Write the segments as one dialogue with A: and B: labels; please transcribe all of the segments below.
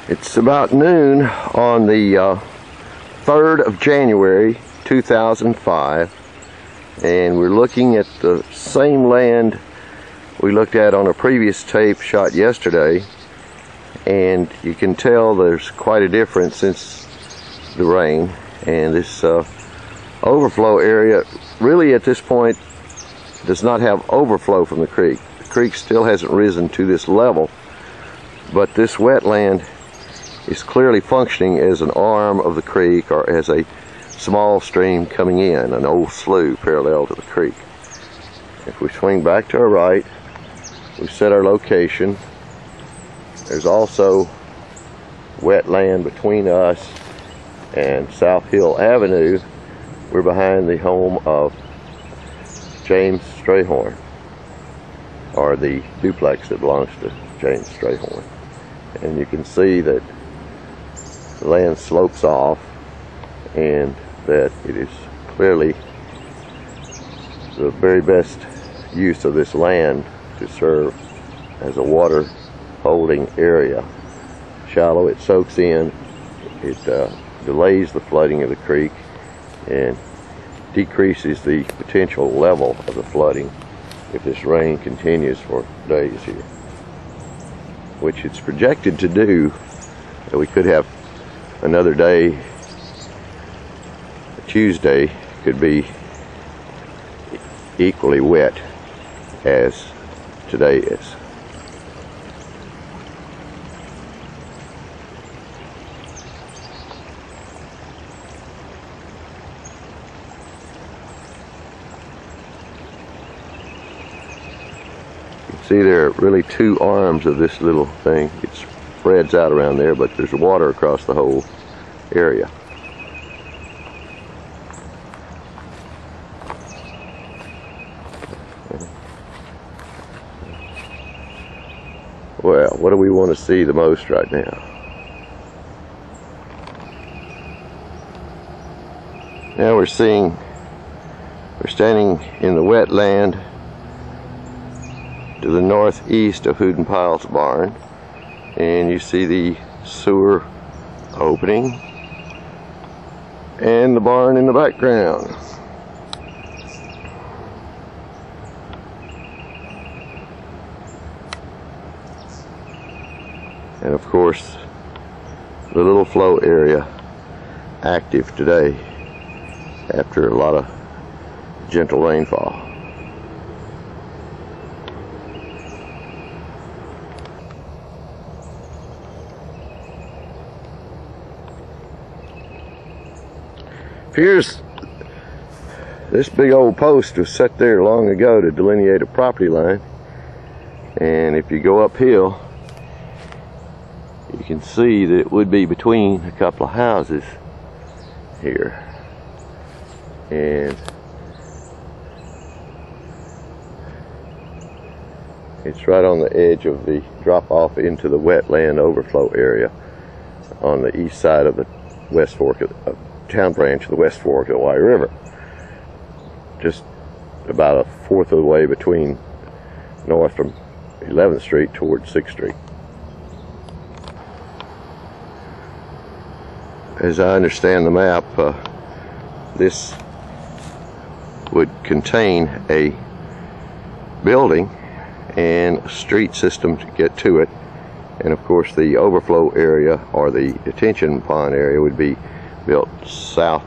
A: It's about noon on the 3rd of January 2005, and we're looking at the same land we looked at on a previous tape shot yesterday, and you can tell there's quite a difference since the rain. And this overflow area really at this point does not have overflow from the creek. The creek still hasn't risen to this level, but this wetland is clearly functioning as an arm of the creek, or as a small stream coming in, an old slough parallel to the creek. If we swing back to our right, we set our location. There's also wetland between us and South Hill Avenue. We're behind the home of James Strayhorn, or the duplex that belongs to James Strayhorn. And you can see that the land slopes off, and that it is clearly the very best use of this land to serve as a water holding area. Shallow, it soaks in, it delays the flooding of the creek and decreases the potential level of the flooding if this rain continues for days here, which it's projected to do. That we could have another day. Tuesday could be equally wet as today is. You can see there are really two arms of this little thing. It spreads out around there, but there's water across the whole area. Well, what do we want to see the most right now? Now we're standing in the wetland to the northeast of Hooten Pyle's barn, and you see the sewer opening and the barn in the background. And of course, the little flow area active today after a lot of gentle rainfall. Here's this big old post was set there long ago to delineate a property line, and if you go uphill, you can see that it would be between a couple of houses here, and it's right on the edge of the drop off into the wetland overflow area on the east side of the West Fork of town branch of the West Fork of the Wye River, just about a fourth of the way between north from 11th Street towards 6th Street. As I understand the map, this would contain a building and a street system to get to it, and of course the overflow area, or the detention pond area, would be built south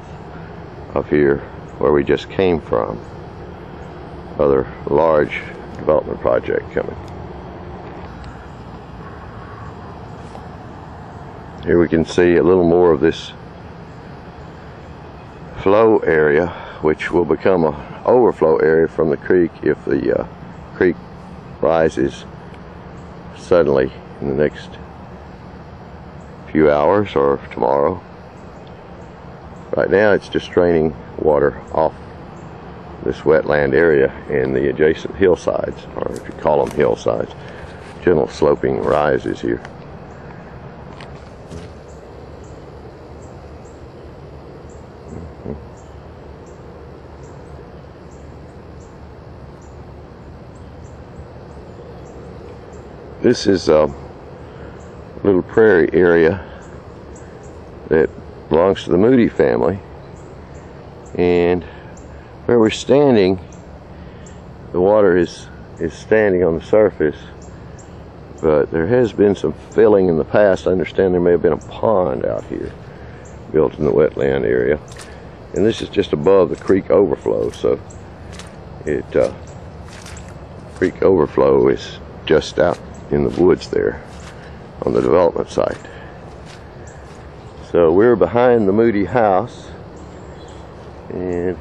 A: of here where we just came from. Other large development project coming. Here we can see a little more of this flow area, which will become an overflow area from the creek if the creek rises suddenly in the next few hours or tomorrow. Right now it's just draining water off this wetland area and the adjacent hillsides, or if you call them hillsides, gentle sloping rises here. This is little prairie area that belongs to the Moody family, and where we're standing, the water is standing on the surface, but there has been some filling in the past. I understand there may have been a pond out here built in the wetland area, and this is just above the creek overflow, so creek overflow is just out in the woods there on the development site. So we're behind the Moody house, and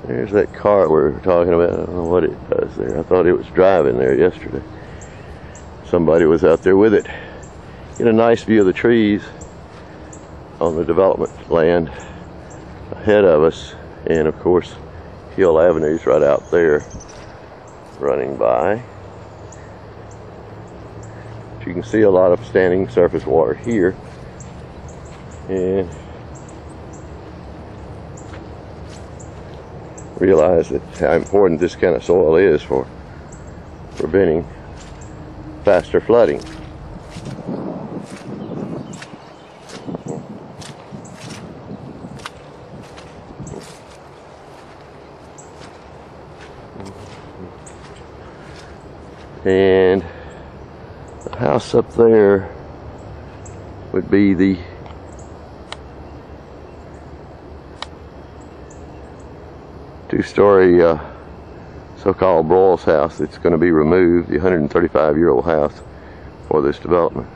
A: there's that car we were talking about. I don't know what it does there. I thought it was driving there yesterday. Somebody was out there with it. Get a nice view of the trees on the development land ahead of us, and of course Hill Avenue's right out there running by. But you can see a lot of standing surface water here, and realize that how important this kind of soil is for preventing faster flooding. And the house up there would be the two-story so-called Broyles house that's going to be removed, the 135-year-old house for this development.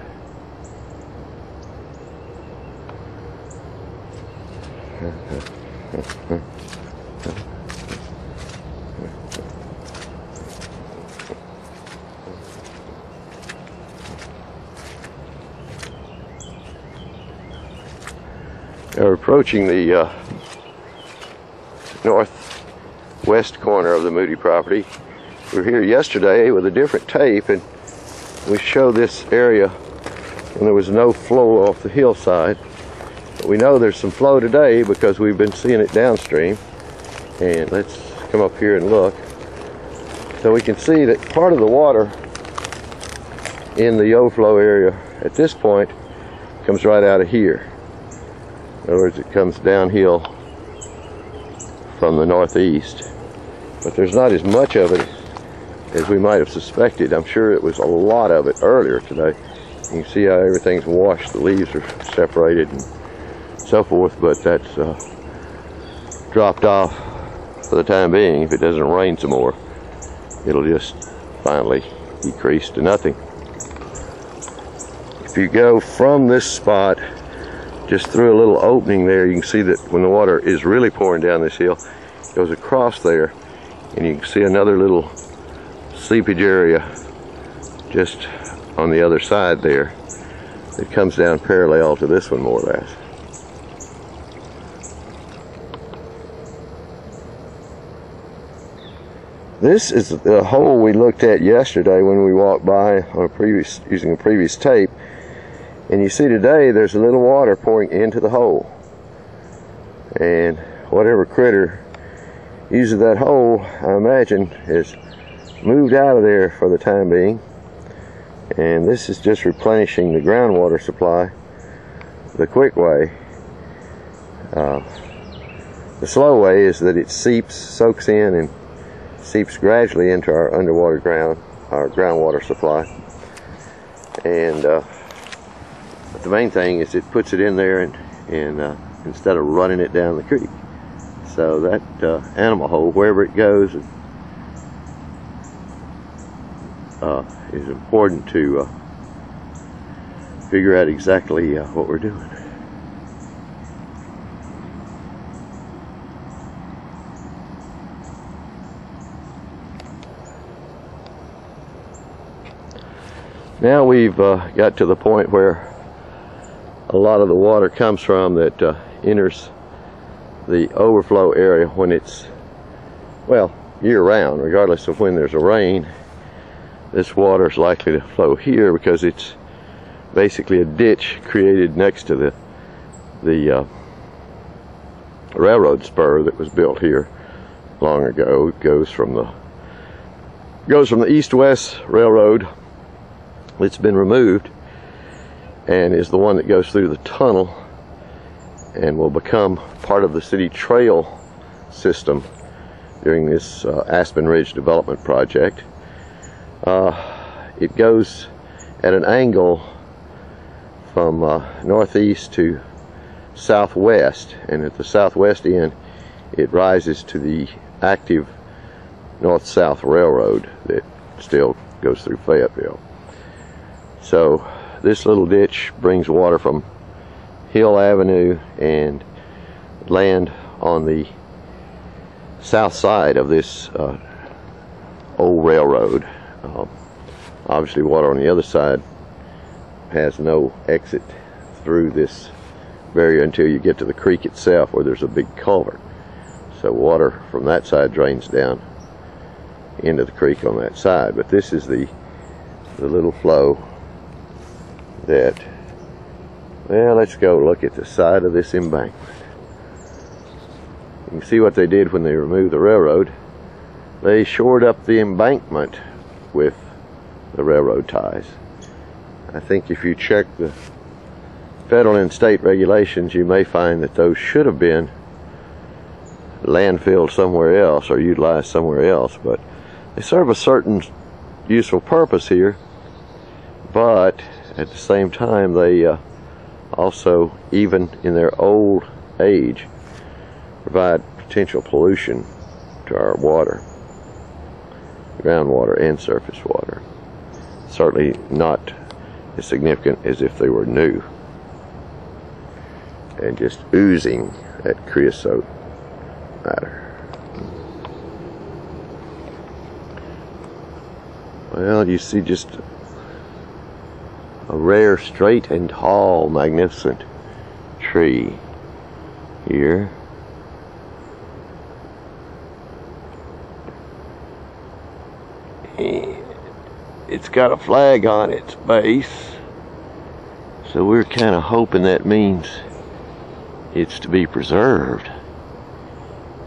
A: We're approaching the northwest corner of the Moody property. We were here yesterday with a different tape, and we show this area when there was no flow off the hillside. But we know there's some flow today because we've been seeing it downstream. And let's come up here and look. So we can see that part of the water in the overflow area at this point comes right out of here. In other words, it comes downhill from the northeast, but there's not as much of it as we might have suspected. I'm sure it was a lot of it earlier today. You can see how everything's washed, the leaves are separated and so forth, but that's dropped off for the time being. If it doesn't rain some more, it'll just finally decrease to nothing. If you go from this spot just through a little opening there, you can see that when the water is really pouring down this hill, it goes across there, and you can see another little seepage area just on the other side there. It comes down parallel to this one, more or less. This is the hole we looked at yesterday when we walked by on using a previous tape. And you see today there's a little water pouring into the hole, and whatever critter uses that hole, I imagine, has moved out of there for the time being, and this is just replenishing the groundwater supply the quick way. The slow way is that it soaks in and seeps gradually into our underwater our groundwater supply, and but the main thing is it puts it in there and instead of running it down the creek. So that animal hole, wherever it goes, is important to figure out exactly what we're doing. Now we've got to the point where a lot of the water comes from that enters the overflow area when it's, well, year-round, regardless of when there's a rain. This water is likely to flow here because it's basically a ditch created next to the railroad spur that was built here long ago. It goes from the east-west railroad. It's been removed, and is the one that goes through the tunnel and will become part of the city trail system during this Aspen Ridge development project. It goes at an angle from northeast to southwest, and at the southwest end it rises to the active north-south railroad that still goes through Fayetteville. So this little ditch brings water from Hill Avenue and land on the south side of this old railroad. Obviously water on the other side has no exit through this barrier until you get to the creek itself, where there's a big culvert. So water from that side drains down into the creek on that side. But this is the little flow that, well, let's go look at the side of this embankment. You can see what they did when they removed the railroad. They shored up the embankment with the railroad ties. I think if you check the federal and state regulations, you may find that those should have been landfilled somewhere else or utilized somewhere else, but they serve a certain useful purpose here. But at the same time, they also, even in their old age, provide potential pollution to our water, groundwater and surface water. Certainly not as significant as if they were new and just oozing that creosote matter. Well, you see just a rare, straight and tall, magnificent tree here. It's got a flag on its base, so we're kind of hoping that means it's to be preserved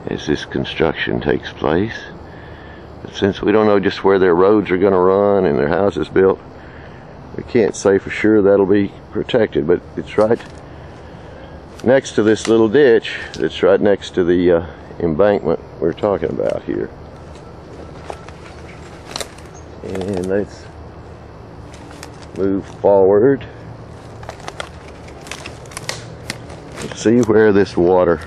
A: as this construction takes place. But since we don't know just where their roads are going to run and their houses built, we can't say for sure that'll be protected. But it's right next to this little ditch that's right next to the embankment we're talking about here. And let's move forward and see where this water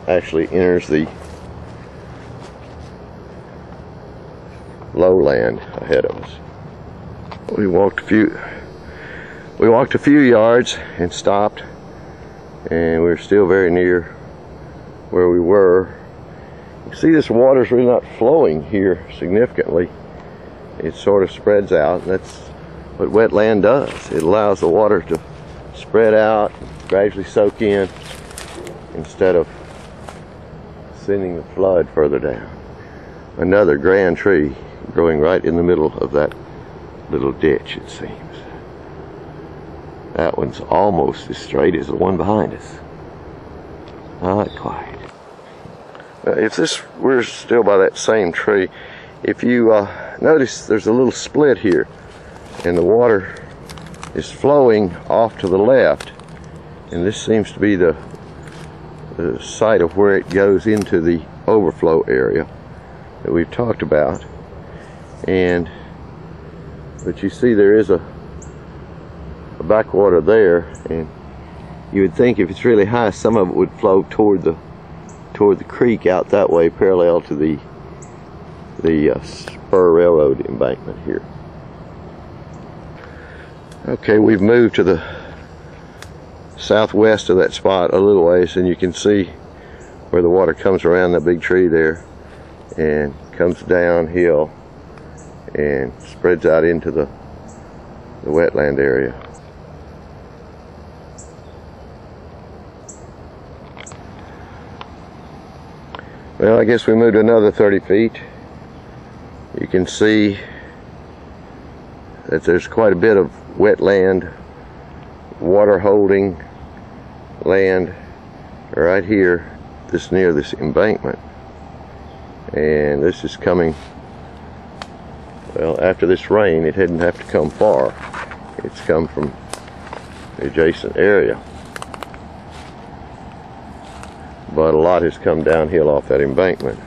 A: actually enters the lowland ahead of us. We walked a few yards and stopped, and we're still very near where we were. You see, this water's really not flowing here significantly. It sort of spreads out, and that's what wetland does. It allows the water to spread out, gradually soak in, instead of sending the flood further down. Another grand tree growing right in the middle of that little ditch, it seems. That one's almost as straight as the one behind us. Not quite. We're still by that same tree. If you notice, there's a little split here, and the water is flowing off to the left, and this seems to be the site of where it goes into the overflow area that we've talked about. But you see, there is a backwater there, and you would think if it's really high, some of it would flow toward the creek out that way, parallel to the spur railroad embankment here. Okay, we've moved to the southwest of that spot a little ways, and you can see where the water comes around that big tree there and comes downhill and spreads out into the wetland area. Well, I guess we moved another 30 feet. You can see that there's quite a bit of wetland, water holding land right here, this near this embankment. And this is coming, well, after this rain, it didn't have to come far. it's come from the adjacent area. But a lot has come downhill off that embankment.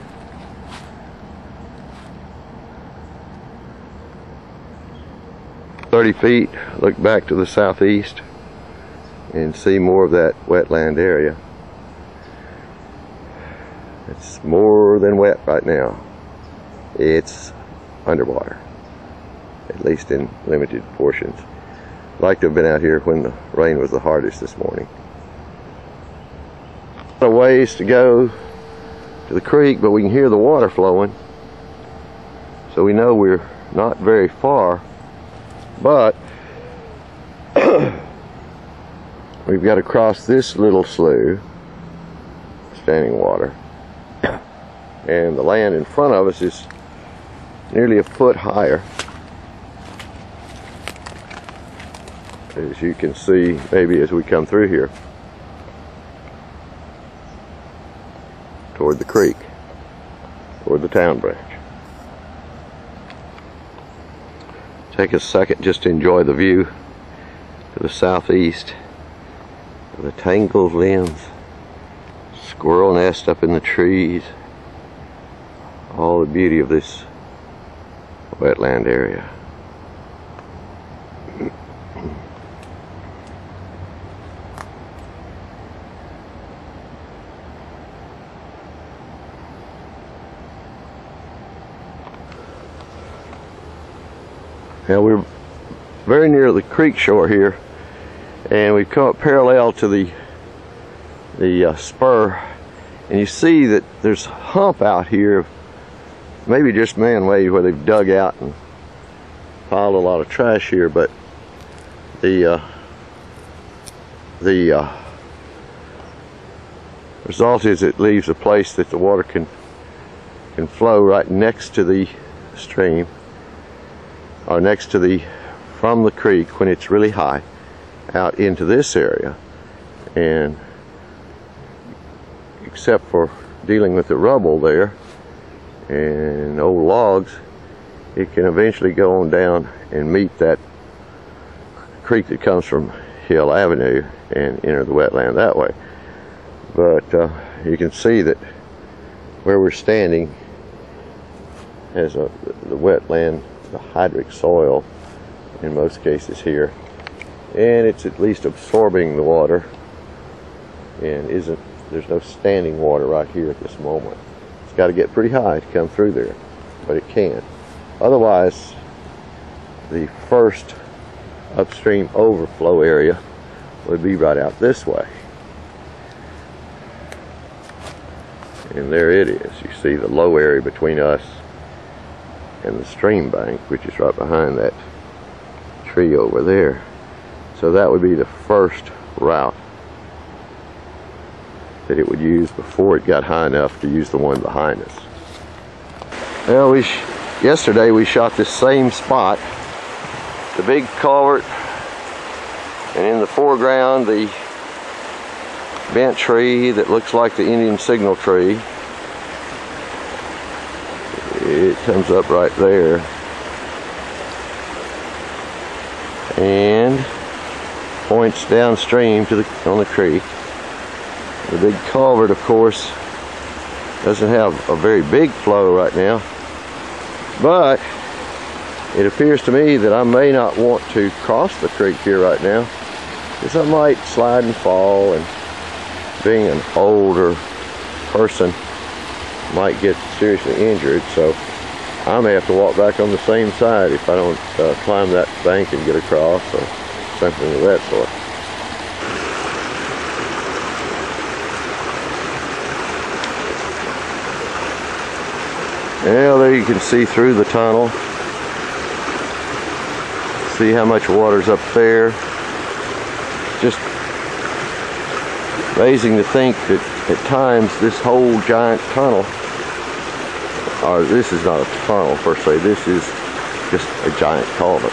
A: "30 feet, look back to the southeast and see more of that wetland area. It's more than wet right now. It's underwater, at least in limited portions. I'd like to have been out here when the rain was the hardest this morning. A ways to go to the creek, but we can hear the water flowing, so we know we're not very far. But we've got to cross this little slough, standing water, and the land in front of us is nearly a foot higher, as you can see maybe as we come through here toward the creek, toward the town branch. Take a second just to enjoy the view to the southeast, the tangled limbs, squirrel nest up in the trees, all the beauty of this wetland area. Now we're very near the creek shore here, and we've come up parallel to the spur, and you see that there's a hump out here, maybe just man-made, where they've dug out and piled a lot of trash here, but the result is it leaves a place that the water can flow right next to the stream, or next to from the creek when it's really high, out into this area. And except for dealing with the rubble there and old logs, it can eventually go on down and meet that creek that comes from Hill Avenue and enter the wetland that way. But you can see that where we're standing has the wetland, the hydric soil in most cases here, and it's at least absorbing the water, and there's no standing water right here at this moment. It's got to get pretty high to come through there, but it can. Otherwise, the first upstream overflow area would be right out this way, and there it is. You see the low area between us and the stream bank, which is right behind that tree over there. So that would be the first route that it would use before it got high enough to use the one behind us. Well, yesterday we shot this same spot, the big culvert, and in the foreground the bent tree that looks like the Indian signal tree. It comes up right there and points downstream on the creek. The big culvert, of course, doesn't have a very big flow right now, but it appears to me that I may not want to cross the creek here right now, because I might slide and fall, and being an older person, might get seriously injured, so I may have to walk back on the same side if I don't climb that bank and get across, or something of that sort. Well, there you can see through the tunnel. See how much water's up there. Just amazing to think that at times this whole giant tunnel, or this is not a tunnel per se, this is just a giant culvert,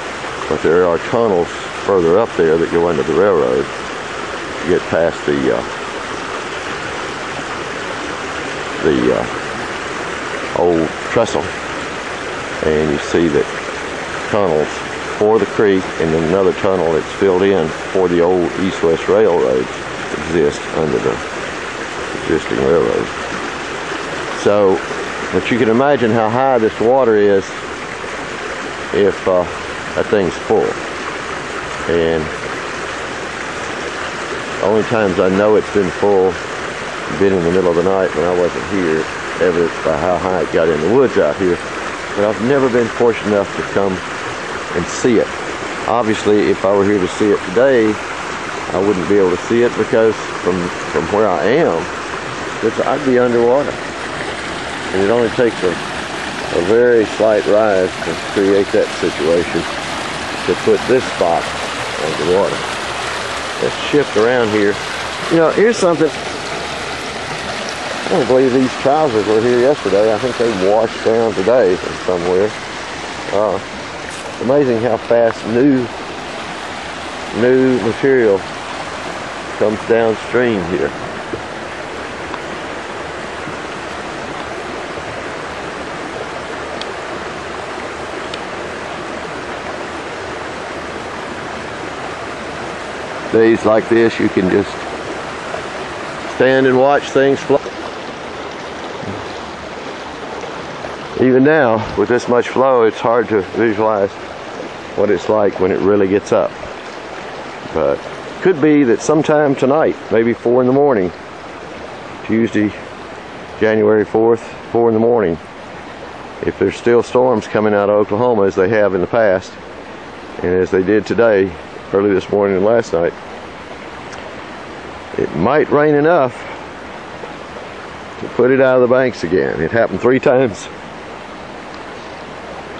A: but there are tunnels further up there that go under the railroad to get past the old trestle, and you see that tunnels for the creek, and then another tunnel that's filled in for the old east-west railroads exist under the existing railroad. So, but you can imagine how high this water is if that thing's full. And the only times I know it's been full been in the middle of the night when I wasn't here, evidenced by how high it got in the woods out here. But I've never been fortunate enough to come and see it. Obviously, if I were here to see it today, I wouldn't be able to see it because from where I am, I'd be underwater. And it only takes a very slight rise to create that situation to put this spot underwater. Let's shift around here. You know, here's something. I don't believe these trousers were here yesterday. I think they washed down today from somewhere. Amazing how fast new material comes downstream here. Days like this, you can just stand and watch things flow. Even now, with this much flow, it's hard to visualize what it's like when it really gets up. But it could be that sometime tonight, maybe 4 in the morning, Tuesday, January 4th, 4 in the morning, if there's still storms coming out of Oklahoma as they have in the past, and as they did today, early this morning and last night, it might rain enough to put it out of the banks again. It happened 3 times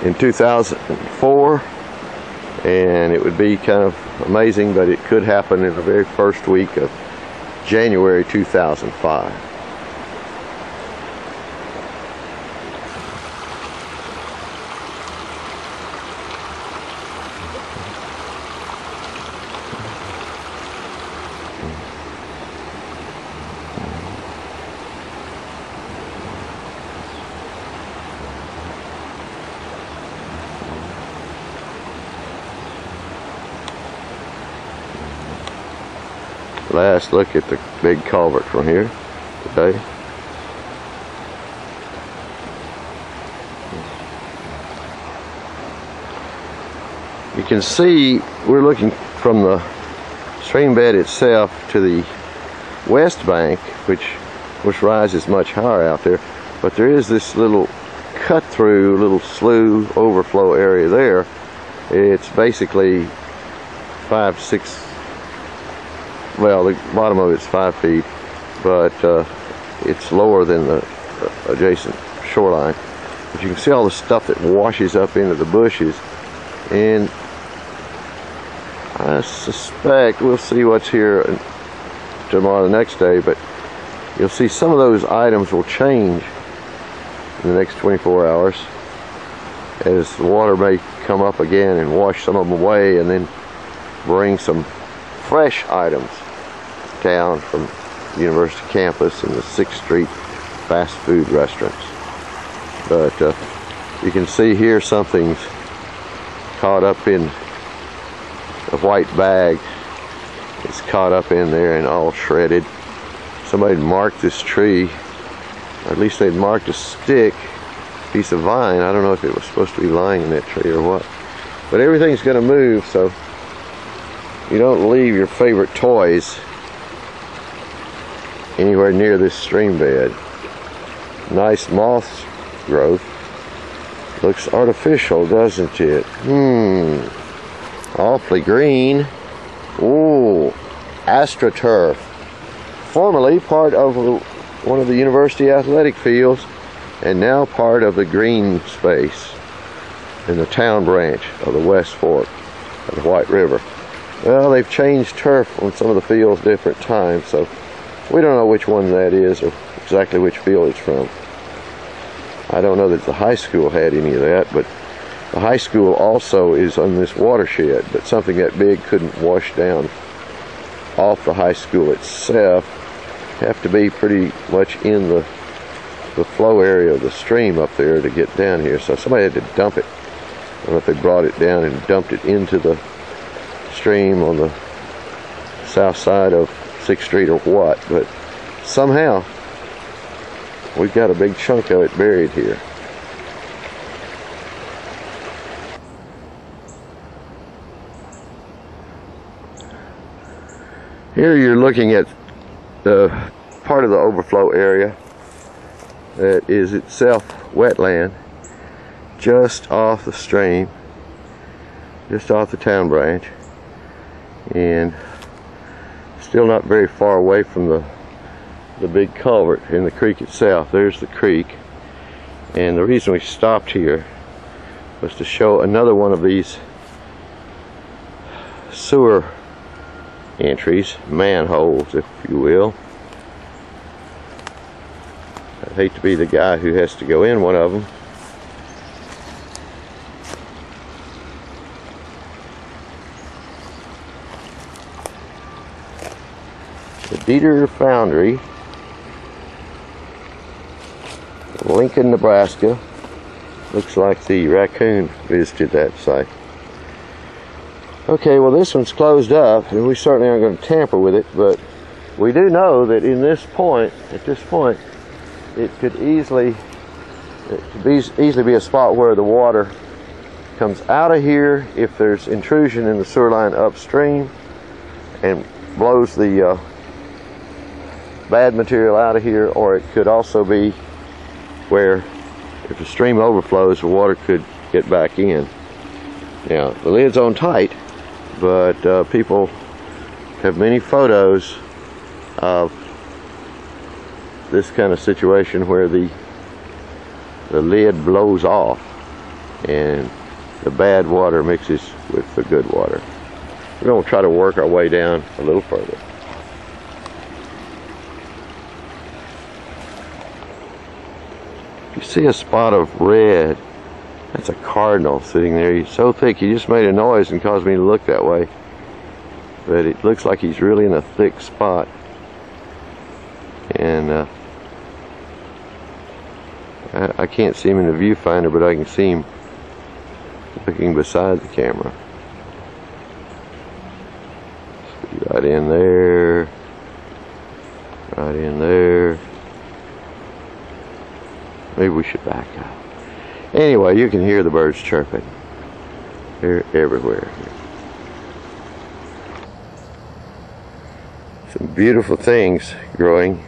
A: in 2004, and it would be kind of amazing, but it could happen in the very first week of January 2005. Last look at the big culvert from here today. You can see we're looking from the stream bed itself to the west bank, which rises much higher out there, but there is this little cut through, little slough overflow area there. It's basically 5, 6, well, the bottom of it's 5 feet, but it's lower than the adjacent shoreline. But you can see all the stuff that washes up into the bushes, and I suspect we'll see what's here tomorrow, the next day, but you'll see some of those items will change in the next 24 hours as the water may come up again and wash some of them away, and then bring some fresh items down from the university campus and the 6th Street fast food restaurants. But you can see here something's caught up in a white bag. It's caught up in there and all shredded. Somebody marked this tree, or at least they'd marked a stick, piece of vine. I don't know if it was supposed to be lying in that tree or what. But everything's going to move, so you don't leave your favorite toys anywhere near this stream bed. Nice moss growth. Looks artificial, doesn't it? Awfully green. Ooh, AstroTurf. Formerly part of one of the university athletic fields, and now part of the green space in the town branch of the West Fork of the White River. Well, they've changed turf on some of the fields different times, so we don't know which one that is or exactly which field it's from. I don't know that the high school had any of that, but the high school also is on this watershed, but something that big couldn't wash down off the high school itself. Have to be pretty much in the flow area of the stream up there to get down here, so somebody had to dump it don't know if they brought it down and dumped it into the stream on the south side of 6th Street or what, but somehow we've got a big chunk of it buried here. Here you're looking at the part of the overflow area that is itself wetland, just off the stream, just off the town branch, and still not very far away from the big culvert in the creek itself. There's the creek, and the reason we stopped here was to show another one of these sewer entries, manholes if you will. I'd hate to be the guy who has to go in one of them. The Dieter Foundry, Lincoln, Nebraska. Looks like the raccoon visited that site. Okay, well this one's closed up, and we certainly aren't going to tamper with it, but we do know that at this point, it could easily be a spot where the water comes out of here if there's intrusion in the sewer line upstream and blows the bad material out of here, or it could also be where if the stream overflows, the water could get back in. Now, the lid's on tight, but people have many photos of this kind of situation where the lid blows off and the bad water mixes with the good water. We're going to try to work our way down a little further. You see a spot of red, that's a cardinal sitting there. He's so thick he just made a noise and caused me to look that way, but it looks like he's really in a thick spot, and I can't see him in the viewfinder, but I can see him looking beside the camera. Right in there, right in there. Maybe we should back up. Anyway, you can hear the birds chirping. They're everywhere. Some beautiful things growing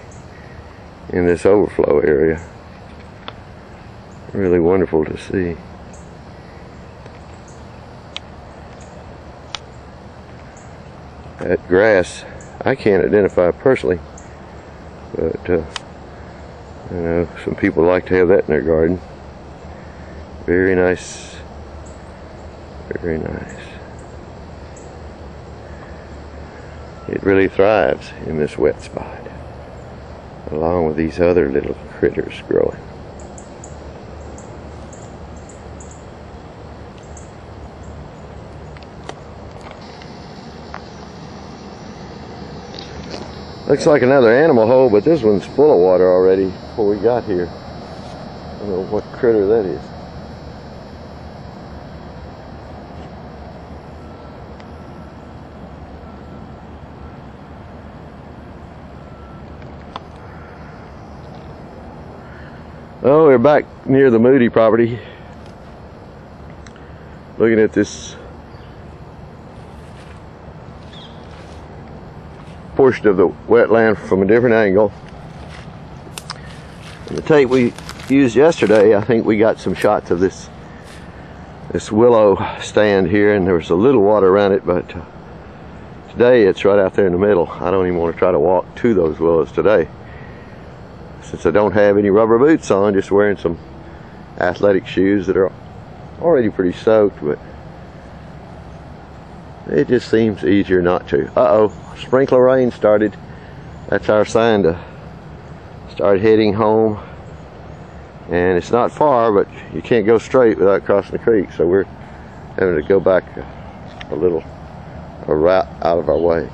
A: in this overflow area. Really wonderful to see. That grass, I can't identify personally, but I know some people like to have that in their garden. Very nice, very nice. It really thrives in this wet spot, along with these other little critters growing. Looks like another animal hole, but this one's full of water already before we got here. I don't know what critter that is. Oh, we're back near the Moody property, looking at this portion of the wetland from a different angle. In the tape we used yesterday, I think we got some shots of this willow stand here, and there was a little water around it, but today it's right out there in the middle. I don't even want to try to walk to those willows today, since I don't have any rubber boots on, just wearing some athletic shoes that are already pretty soaked, but it just seems easier not to. Uh-oh, sprinkler rain started. That's our sign to start heading home. And it's not far, but you can't go straight without crossing the creek, so we're having to go back a route out of our way.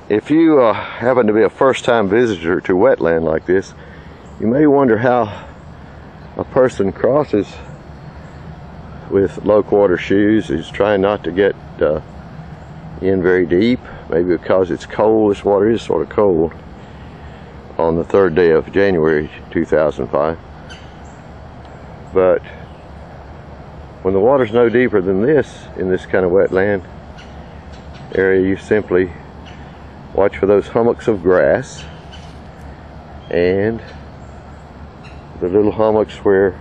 A: If you happen to be a first-time visitor to wetland like this, you may wonder how a person crosses with low quarter shoes. He's trying not to get in very deep, maybe because it's cold. This water is sort of cold on the 3rd day of January 2005. But when the water's no deeper than this in this kind of wetland area, you simply watch for those hummocks of grass and the little hummocks where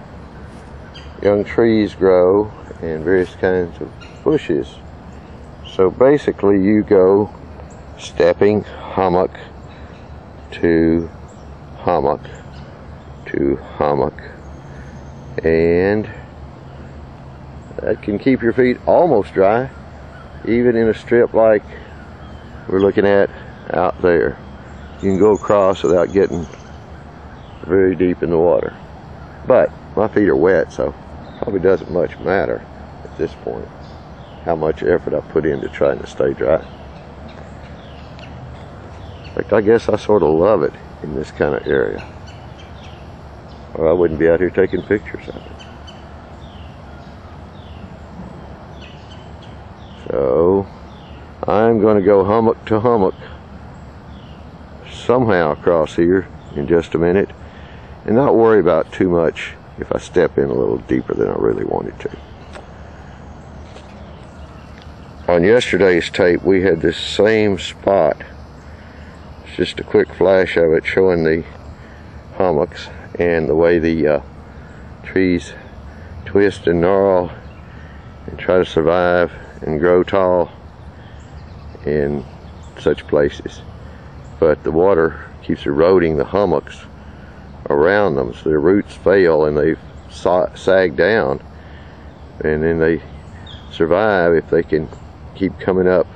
A: young trees grow and various kinds of bushes. So basically you go stepping hummock to hummock to hummock, and that can keep your feet almost dry, even in a strip like we're looking at out there. You can go across without getting very deep in the water. But my feet are wet, so probably doesn't much matter at this point how much effort I put into trying to stay dry. In fact, I guess I sort of love it in this kind of area, or I wouldn't be out here taking pictures of it. So I'm going to go hummock to hummock somehow across here in just a minute, and not worry about too much if I step in a little deeper than I really wanted to. On yesterday's tape we had this same spot. It's just a quick flash of it showing the hummocks and the way the trees twist and gnarl and try to survive and grow tall in such places. But the water keeps eroding the hummocks around them, so their roots fail and they sag down, and then they survive if they can keep coming up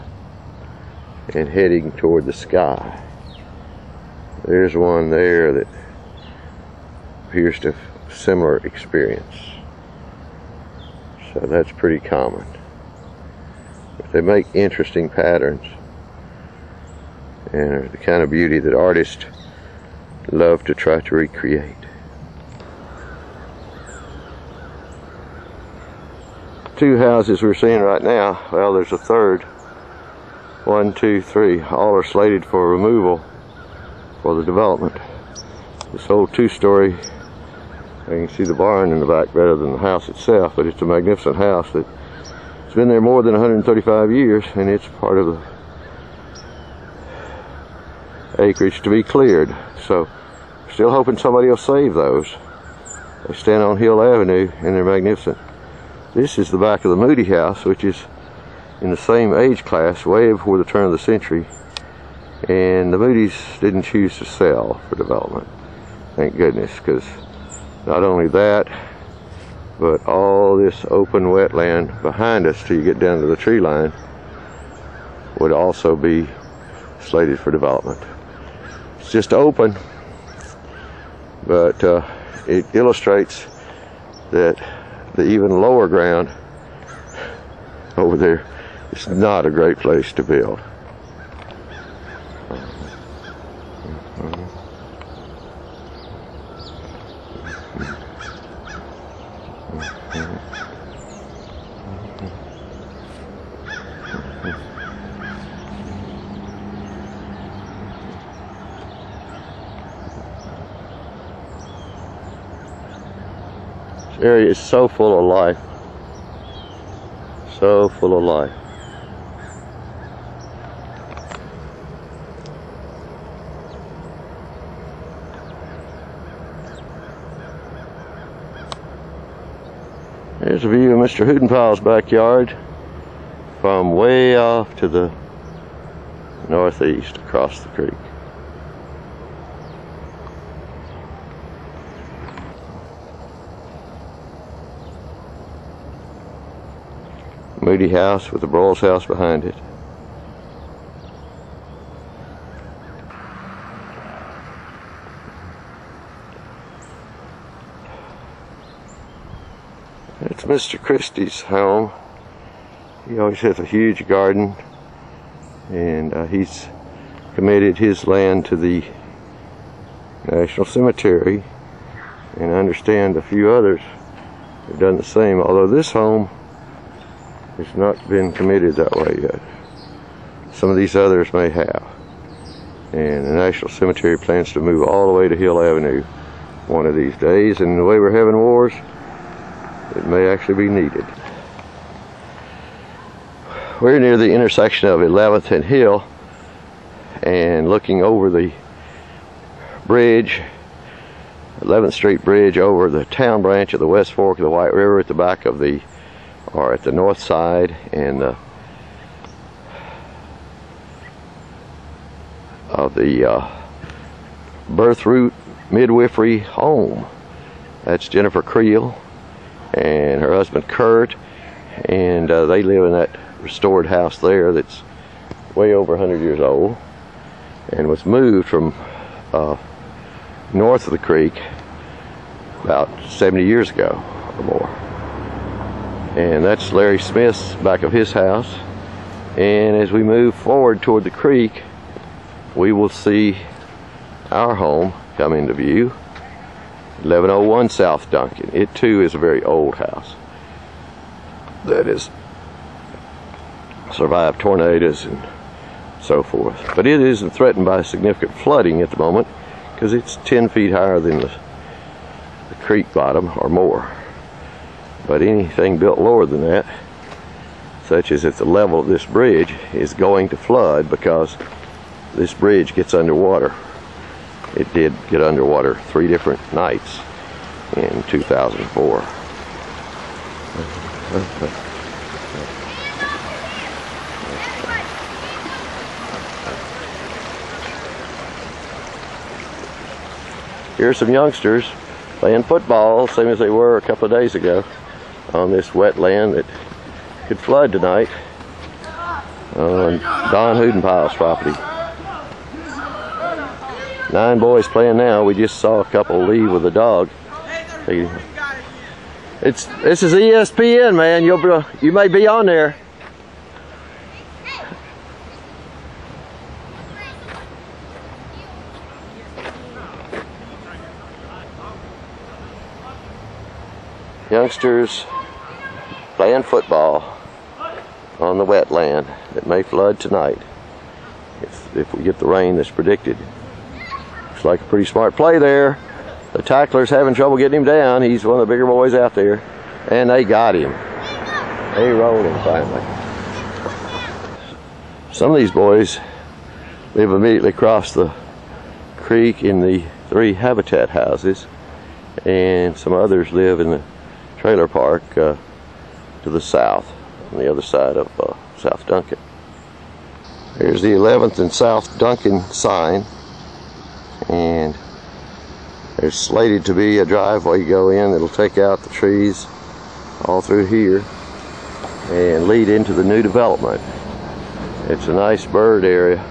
A: and heading toward the sky. There's one there that appears to have a similar experience, so that's pretty common. But they make interesting patterns and are the kind of beauty that artists love to try to recreate. Two houses we're seeing right now, well, there's a third. 1, 2, 3, all are slated for removal for the development. This old 2-story, I can see the barn in the back better than the house itself, but it's a magnificent house that's been there more than 135 years, and it's part of the acreage to be cleared. So still hoping somebody will save those. They stand on Hill Avenue and they're magnificent. This is the back of the Moody house, which is in the same age class, way before the turn of the century, and the Moody's didn't choose to sell for development, thank goodness, because not only that, but all this open wetland behind us till you get down to the tree line would also be slated for development. It's just open, but it illustrates that the even lower ground over there is not a great place to build. This area is so full of life. So full of life. There's a view of Mr. Hootenpile's backyard from way off to the northeast across the creek. Moody house with the Broyles house behind it. It's Mr. Christie's home. He always has a huge garden, and he's committed his land to the National Cemetery, and I understand a few others They've done the same, although this home has not been committed that way yet. Some of these others may have. And the National Cemetery plans to move all the way to Hill Avenue one of these days, and the way we're having wars, it may actually be needed. We're near the intersection of 11th and Hill, and looking over the bridge, 11th Street Bridge, over the town branch of the West Fork of the White River at the back of the, or at the north side, and of the birth root midwifery home. That's Jennifer Creel and her husband Kurt, and they live in that restored house there that's way over 100 years old and was moved from north of the creek about 70 years ago or more. And that's Larry Smith's back of his house, and as we move forward toward the creek, we will see our home come into view, 1101 South Duncan. It too is a very old house that has survived tornadoes and so forth, but it isn't threatened by significant flooding at the moment because it's 10 feet higher than the creek bottom or more. But anything built lower than that, such as at the level of this bridge, is going to flood because this bridge gets underwater. It did get underwater 3 different nights in 2004. Here's some youngsters playing football, same as they were a couple of days ago, on this wetland that could flood tonight on Don Hudenpile's property. 9 boys playing now. We just saw a couple leave with a dog. This is ESPN, man. You may be on there. Youngsters playing football on the wetland that may flood tonight if we get the rain that's predicted. Looks like a pretty smart play there. The tackler's having trouble getting him down. He's one of the bigger boys out there, and they got him. They rolled him finally. Some of these boys live immediately across the creek in the 3 habitat houses, and some others live in the trailer park to the south, on the other side of South Duncan. Here's the 11th and South Duncan sign, and there's slated to be a driveway go in that'll take out the trees all through here and lead into the new development. It's a nice bird area,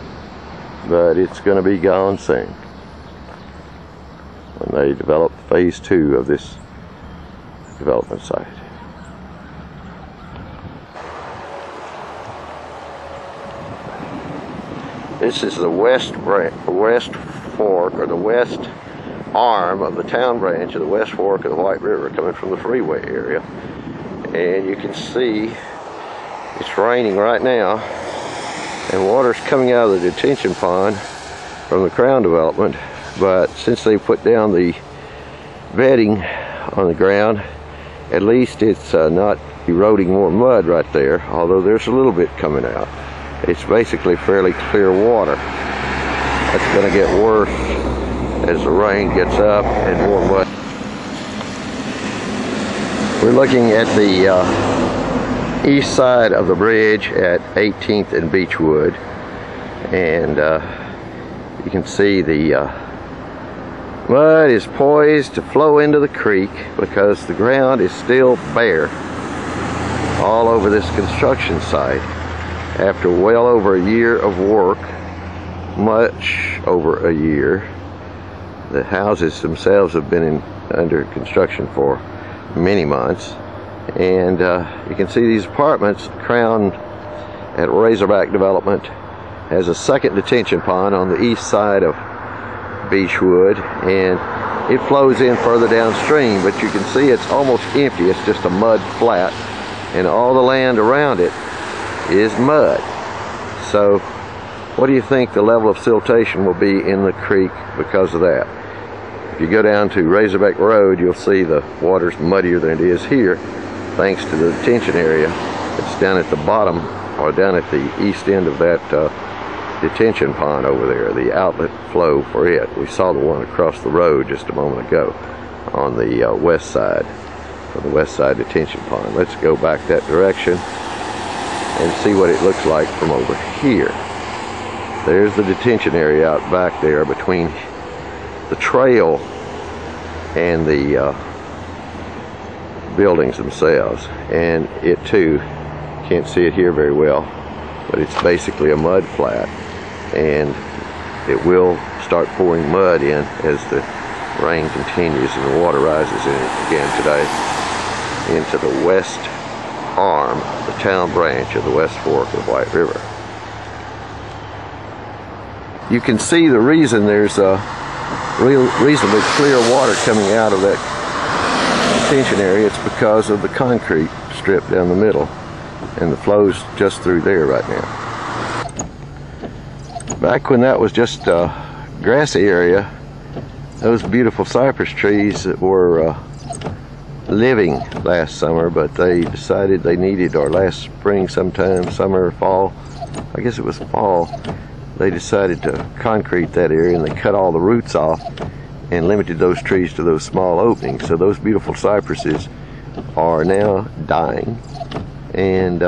A: but it's going to be gone soon when they develop phase 2 of this development site. This is the west fork, or the west arm of the town branch of the West Fork of the White River, coming from the freeway area. And you can see it's raining right now, and water's coming out of the detention pond from the Crown development. But since they put down the bedding on the ground, at least it's not eroding more mud right there, although there's a little bit coming out. It's basically fairly clear water. That's going to get worse as the rain gets up and more mud. We're looking at the east side of the bridge at 18th and Beechwood, and you can see the mud is poised to flow into the creek because the ground is still bare all over this construction site after well over a year of work, much over a year. The houses themselves have been under construction for many months, and you can see these apartments. Crown at Razorback Development has a second detention pond on the east side of Beechwood, and it flows in further downstream, but you can see it's almost empty. It's just a mud flat, and all the land around it is mud. So what do you think the level of siltation will be in the creek because of that? If you go down to Razorback Road, you'll see the water's muddier than it is here, thanks to the detention area. It's down at the bottom, or down at the east end of that detention pond over there, the outlet flow for it. We saw the one across the road just a moment ago on the west side, for the west side detention pond. Let's go back that direction and see what it looks like from over here. There's the detention area out back there between the trail and the buildings themselves, and it too, can't see it here very well, but it's basically a mud flat, and it will start pouring mud in as the rain continues and the water rises in it again today into the west arm, the town branch of the West Fork of White River. You can see the reason there's reasonably clear water coming out of that detention area. It's because of the concrete strip down the middle, and the flow's just through there right now. Back when that was just a grassy area, those beautiful cypress trees that were living last summer, but they decided they needed, or last spring sometime, summer or fall, I guess it was fall, they decided to concrete that area, and they cut all the roots off and limited those trees to those small openings. So those beautiful cypresses are now dying, and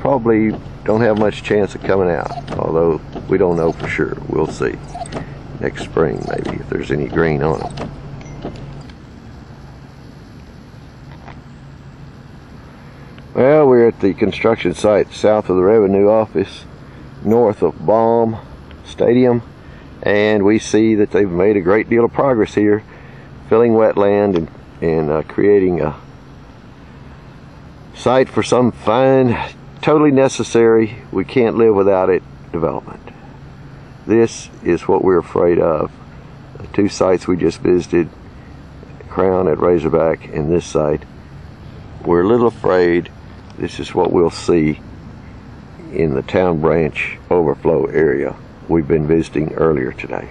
A: probably don't have much chance of coming out, although we don't know for sure. We'll see next spring maybe if there's any green on them. Well, we're at the construction site south of the Revenue Office, north of Baum Stadium, and we see that they've made a great deal of progress here, filling wetland and creating a site for some fine, totally necessary, we can't live without it development. This is what we're afraid of. The two sites we just visited, Crown at Razorback and this site, we're a little afraid this is what we'll see in the town branch overflow area we've been visiting earlier today.